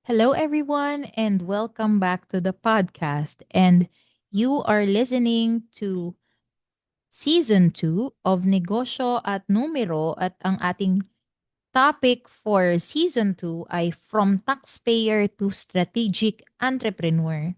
Hello, everyone, and welcome back to the podcast. And you are listening to Season 2 of Negosyo at Numero at ang ating topic for Season 2 ay From Taxpayer to Strategic Entrepreneur.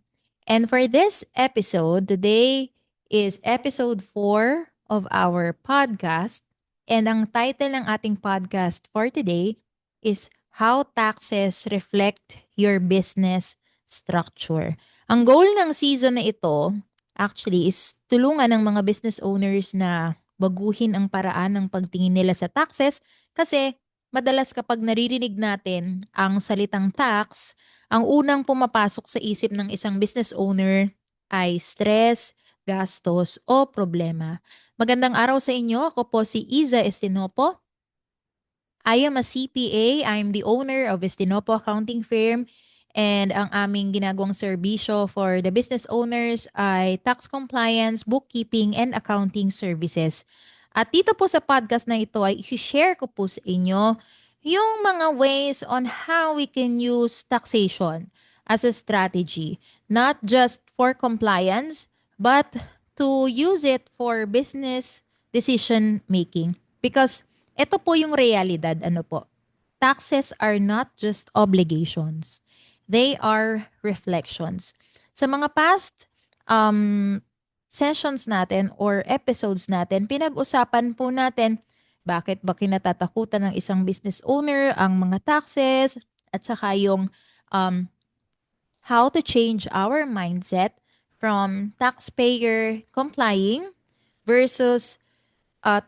And for this episode, today is episode 4 of our podcast. And ang title ng ating podcast for today is How Taxes Reflect Your Business Structure. Ang goal ng season na ito actually is tulungan ng mga business owners na baguhin ang paraan ng pagtingin nila sa taxes kasi madalas kapag naririnig natin ang salitang tax, ang unang pumapasok sa isip ng isang business owner ay stress, gastos o problema. Magandang araw sa inyo. Ako po si Iza Estinopo. I am a CPA. I'm the owner of Estinopo Accounting Firm and ang aming ginagawang serbisyo for the business owners ay tax compliance, bookkeeping, and accounting services. At dito po sa podcast na ito ay i-share ko po sa inyo yung mga ways on how we can use taxation as a strategy, not just for compliance, but to use it for business decision making. Because ito po yung realidad, ano po. Taxes are not just obligations. They are reflections. Sa mga past sessions natin or episodes natin, pinag-usapan po natin bakit ba kinatatakutan ng isang business owner ang mga taxes at saka yung um, how to change our mindset from taxpayer complying versus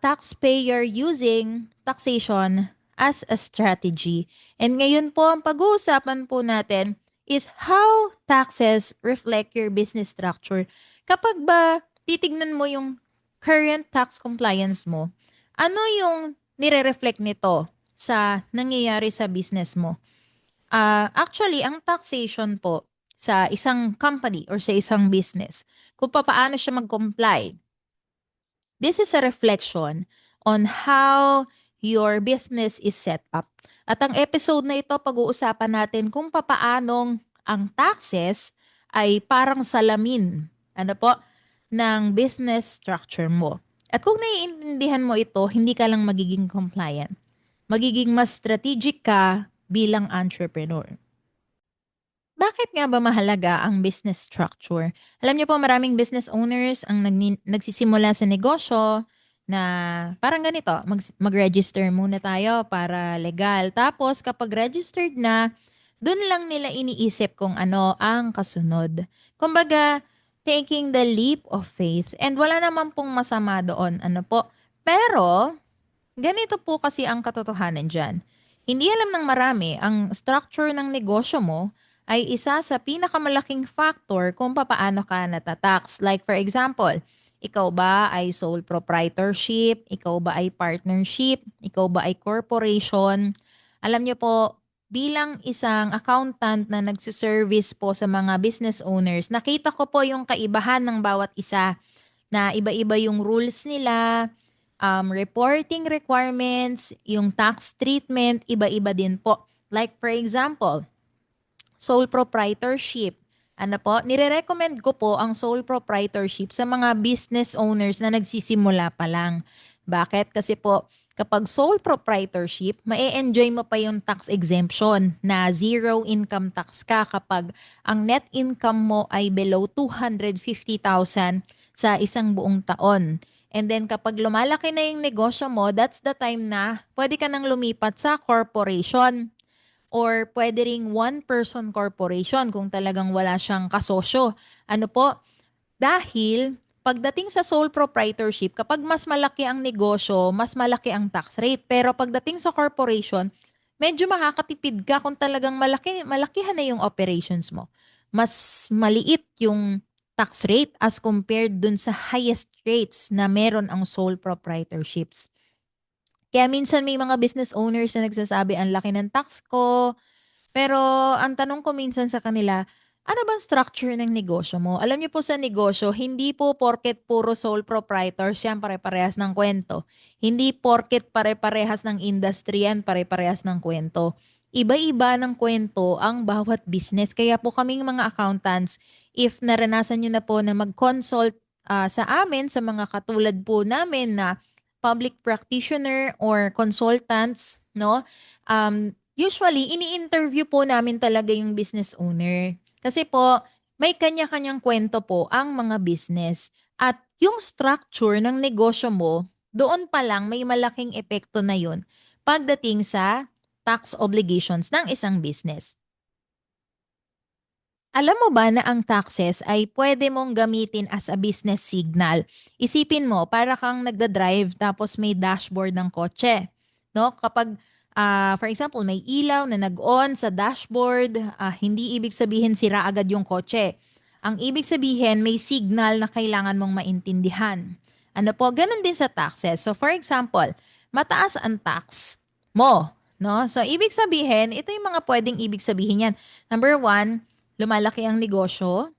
taxpayer using taxation as a strategy. And ngayon po, ang pag-uusapan po natin is how taxes reflect your business structure. Kapag ba titignan mo yung current tax compliance mo, ano yung nire-reflect nito sa nangyayari sa business mo? Actually, ang taxation po sa isang company or sa isang business, kung paano siya mag-comply, this is a reflection on how your business is set up. At ang episode na ito, pag-uusapan natin kung papaanong ang taxes ay parang salamin, ano po, ng business structure mo. At kung naiintindihan mo ito, hindi ka lang magiging compliant. Magiging mas strategic ka bilang entrepreneur. Bakit nga ba mahalaga ang business structure? Alam niyo po, maraming business owners ang nagsisimula sa negosyo na parang ganito, mag-register muna tayo para legal. Tapos kapag registered na, dun lang nila iniisip kung ano ang kasunod. Kumbaga, taking the leap of faith. And wala naman pong masama doon. Ano po? Pero, ganito po kasi ang katotohanan dyan. Hindi alam ng marami, ang structure ng negosyo mo ay isa sa pinakamalaking factor kung paano ka natatax. Like for example, ikaw ba ay sole proprietorship? Ikaw ba ay partnership? Ikaw ba ay corporation? Alam niyo po, bilang isang accountant na nagsiservice po sa mga business owners, nakita ko po yung kaibahan ng bawat isa na iba-iba yung rules nila, reporting requirements, yung tax treatment, iba-iba din po. Like for example, sole proprietorship. Ano po, nire-recommend ko po ang sole proprietorship sa mga business owners na nagsisimula pa lang. Bakit? Kasi po, kapag sole proprietorship, ma-enjoy mo pa yung tax exemption na zero income tax ka kapag ang net income mo ay below 250,000 sa isang buong taon. And then kapag lumalaki na yung negosyo mo, that's the time na pwede ka nang lumipat sa corporation or pwede ring one-person corporation kung talagang wala siyang kasosyo. Ano po? Dahil pagdating sa sole proprietorship, kapag mas malaki ang negosyo, mas malaki ang tax rate. Pero pagdating sa corporation, medyo makakatipid ka kung talagang malakihan na yung operations mo. Mas maliit yung tax rate as compared dun sa highest rates na meron ang sole proprietorships. Kaya minsan may mga business owners na nagsasabi, ang laki ng tax ko, pero ang tanong ko minsan sa kanila, ano bang structure ng negosyo mo? Alam niyo po sa negosyo, hindi po porket puro sole proprietor siya pare-parehas ng kwento. Hindi porket pare-parehas ng industry yan, pare-parehas ng kwento. Iba-iba ng kwento ang bawat business. Kaya po kaming mga accountants, if naranasan nyo na po na mag-consult sa amin, sa mga katulad po namin na public practitioner or consultants, no? Usually, ini-interview po namin talaga yung business owner. Kasi po, may kanya-kanyang kwento po ang mga business. At yung structure ng negosyo mo, doon pa lang may malaking epekto na yun pagdating sa tax obligations ng isang business. Alam mo ba na ang taxes ay pwede mong gamitin as a business signal? Isipin mo, para kang nagda-drive tapos may dashboard ng kotse. No? Kapag, for example, may ilaw na nag-on sa dashboard, hindi ibig sabihin sira agad yung kotse. Ang ibig sabihin, may signal na kailangan mong maintindihan. Ano po? Ganun din sa taxes. So, for example, mataas ang tax mo. No? So, ibig sabihin, ito yung mga pwedeng ibig sabihin yan. Number one, lumalaki ang negosyo,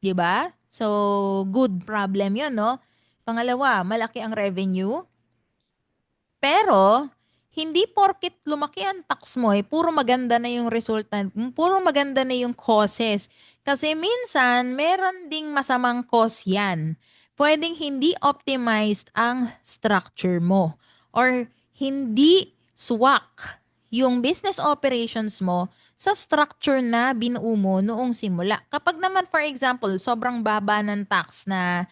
'di ba? So, good problem 'yon, no? Pangalawa, malaki ang revenue. Pero, hindi porket lumaki ang tax mo, puro maganda na yung resulta, puro maganda na yung causes. Kasi minsan, meron ding masamang cause yan. Pwedeng hindi optimized ang structure mo. Or hindi swak yung business operations mo sa structure na binuo mo noong simula. Kapag naman, for example, sobrang baba ng tax na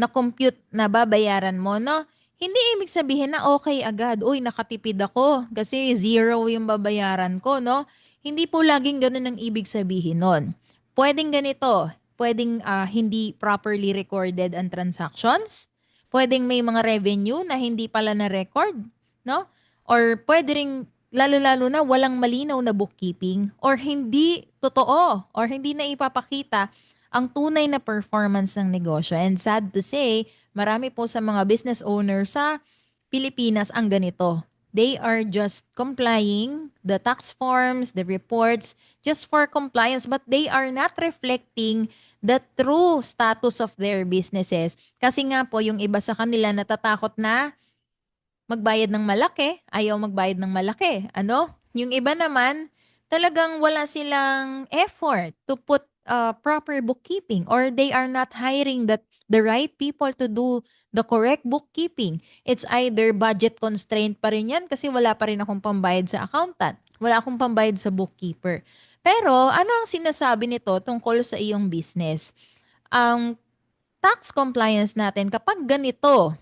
compute na babayaran mo, no? Hindi ibig sabihin na okay agad. Uy, nakatipid ako kasi zero yung babayaran ko, no? Hindi po laging ganun ang ibig sabihin nun. Pwedeng ganito, pwedeng hindi properly recorded ang transactions. Pwedeng may mga revenue na hindi pala na-record, no? Or pwede ring lalo-lalo na walang malinaw na bookkeeping or hindi totoo or hindi na ipapakita ang tunay na performance ng negosyo. And sad to say, marami po sa mga business owners sa Pilipinas ang ganito. They are just complying the tax forms, the reports, just for compliance, but they are not reflecting the true status of their businesses. Kasi nga po, yung iba sa kanila natatakot na magbayad ng malaki, ayaw magbayad ng malaki. Ano? Yung iba naman, talagang wala silang effort to put proper bookkeeping or they are not hiring the right people to do the correct bookkeeping. It's either budget constraint pa rin yan kasi wala pa rin akong pambayad sa accountant. Wala akong pambayad sa bookkeeper. Pero ano ang sinasabi nito tungkol sa iyong business? Ang tax compliance natin, kapag ganito,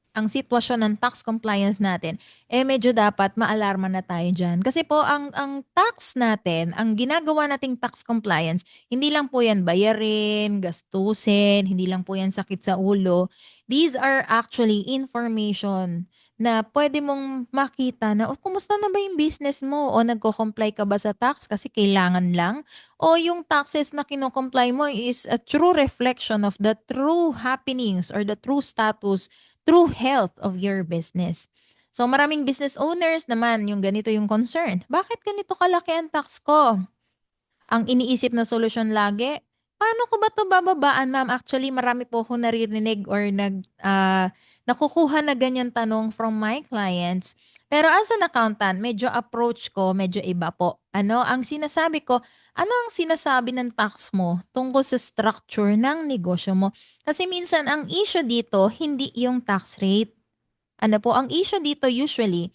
ang sitwasyon ng tax compliance natin, medyo dapat maalarma na tayo dyan. Kasi po, ang tax natin, ang ginagawa nating tax compliance, hindi lang po yan bayarin, gastusin, hindi lang po yan sakit sa ulo. These are actually information na pwede mong makita na, kumusta na ba yung business mo? O nagko-comply ka ba sa tax kasi kailangan lang? O yung taxes na kino-comply mo is a true reflection of the true happenings or the true status, true health of your business. So maraming business owners naman yung ganito yung concern. Bakit ganito kalaki ang tax ko? Ang iniisip na solusyon lagi, paano ko ba 'to bababaan, ma'am? Actually, marami po akong naririnig or nakukuha na ganyan tanong from my clients. Pero as an accountant, medyo approach ko, medyo iba po. Ano, ang sinasabi ko, ano ang sinasabi ng tax mo tungkol sa structure ng negosyo mo? Kasi minsan ang issue dito, hindi yung tax rate. Ano po, ang issue dito usually,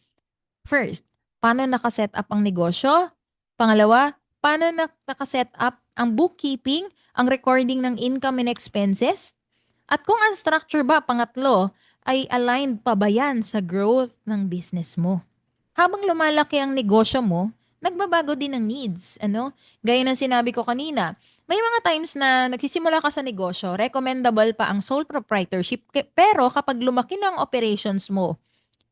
first, paano nakaset up ang negosyo? Pangalawa, paano nakaset up ang bookkeeping, ang recording ng income and expenses? At kung ang structure ba, pangatlo, ay aligned pa ba yan sa growth ng business mo? Habang lumalaki ang negosyo mo, nagbabago din ang needs. Ano? Gaya ng sinabi ko kanina, may mga times na nagsisimula ka sa negosyo, recommendable pa ang sole proprietorship, pero kapag lumaki na ang operations mo,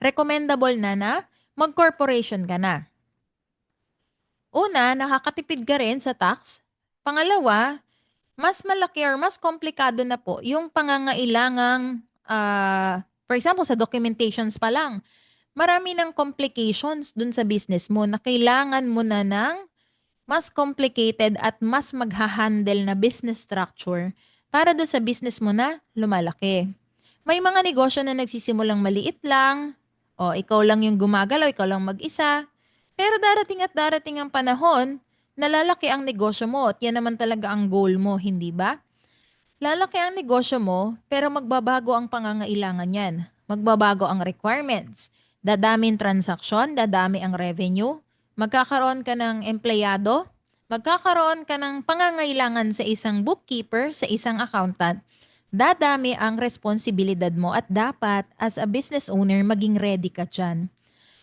recommendable na mag-corporation ka na. Una, nakakatipid ka rin sa tax. Pangalawa, mas malaki or mas komplikado na po yung pangangailangang, for example, sa documentations pa lang, marami ng complications dun sa business mo na kailangan mo na ng mas complicated at mas magha-handle na business structure para do sa business mo na lumalaki. May mga negosyo na nagsisimulang maliit lang, o ikaw lang yung gumagalaw, ikaw lang mag-isa. Pero darating at darating ang panahon na lalaki ang negosyo mo at yan naman talaga ang goal mo, hindi ba? Lalaki ang negosyo mo, pero magbabago ang pangangailangan niyan. Magbabago ang requirements. Dadami ang transaksyon, dadami ang revenue, magkakaroon ka ng empleyado, magkakaroon ka ng pangangailangan sa isang bookkeeper, sa isang accountant. Dadami ang responsibilidad mo at dapat as a business owner maging ready ka dyan.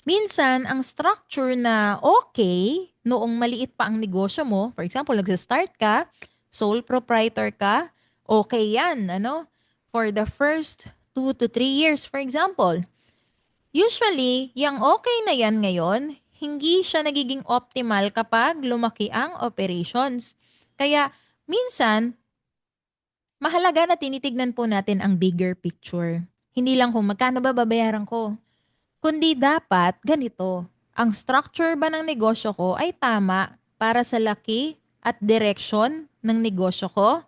Minsan, ang structure na okay, noong maliit pa ang negosyo mo, for example, nagsa-start ka, sole proprietor ka, okay yan, ano? For the first 2 to 3 years, for example. Usually, yung okay na yan ngayon, hindi siya nagiging optimal kapag lumaki ang operations. Kaya, minsan, mahalaga na tinitignan po natin ang bigger picture. Hindi lang kung magkano ba babayaran ko, kundi dapat ganito, ang structure ba ng negosyo ko ay tama para sa laki at direksyon ng negosyo ko?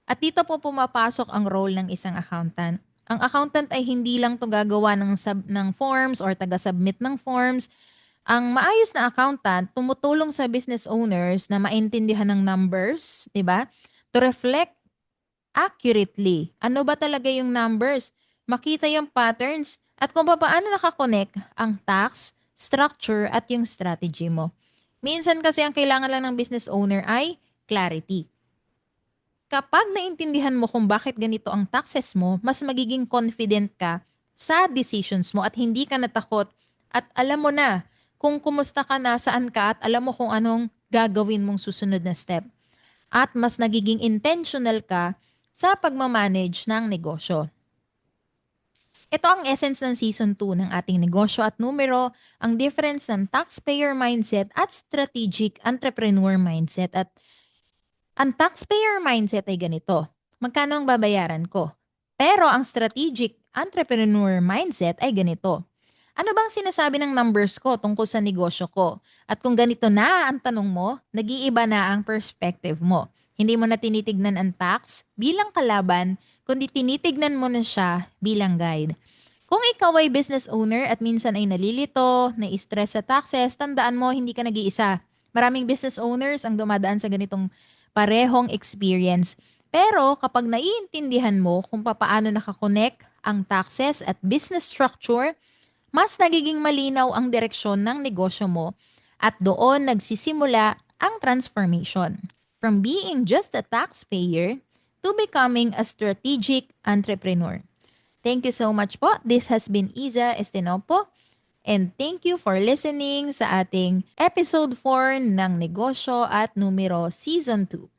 At dito po pumapasok ang role ng isang accountant. Ang accountant ay hindi lang to gagawa ng forms or taga-submit ng forms. Ang maayos na accountant tumutulong sa business owners na maintindihan ng numbers, 'di ba? To reflect accurately. Ano ba talaga yung numbers? Makita yung patterns at kung paano nakakonect ang tax, structure at yung strategy mo. Minsan kasi ang kailangan lang ng business owner ay clarity. Kapag naintindihan mo kung bakit ganito ang taxes mo, mas magiging confident ka sa decisions mo at hindi ka natakot at alam mo na kung kumusta ka na, saan ka at alam mo kung anong gagawin mong susunod na step. At mas nagiging intentional ka sa pagmamanage ng negosyo. Ito ang essence ng Season 2 ng ating negosyo at numero, ang difference ng taxpayer mindset at strategic entrepreneur mindset. At ang taxpayer mindset ay ganito, magkano ang babayaran ko? Pero ang strategic entrepreneur mindset ay ganito, ano bang sinasabi ng numbers ko tungkol sa negosyo ko? At kung ganito na ang tanong mo, nag-iiba na ang perspective mo. Hindi mo na tinitignan ang tax bilang kalaban, kundi tinitignan mo na siya bilang guide. Kung ikaw ay business owner at minsan ay nalilito, na-stress sa taxes, tandaan mo hindi ka nag-iisa. Maraming business owners ang dumadaan sa ganitong parehong experience. Pero kapag naiintindihan mo kung paano nakakonect ang taxes at business structure, mas nagiging malinaw ang direksyon ng negosyo mo at doon nagsisimula ang transformation. From being just a taxpayer to becoming a strategic entrepreneur. Thank you so much po. This has been Iza Estenopo. And thank you for listening sa ating episode 4 ng Negosyo at Numero Season 2.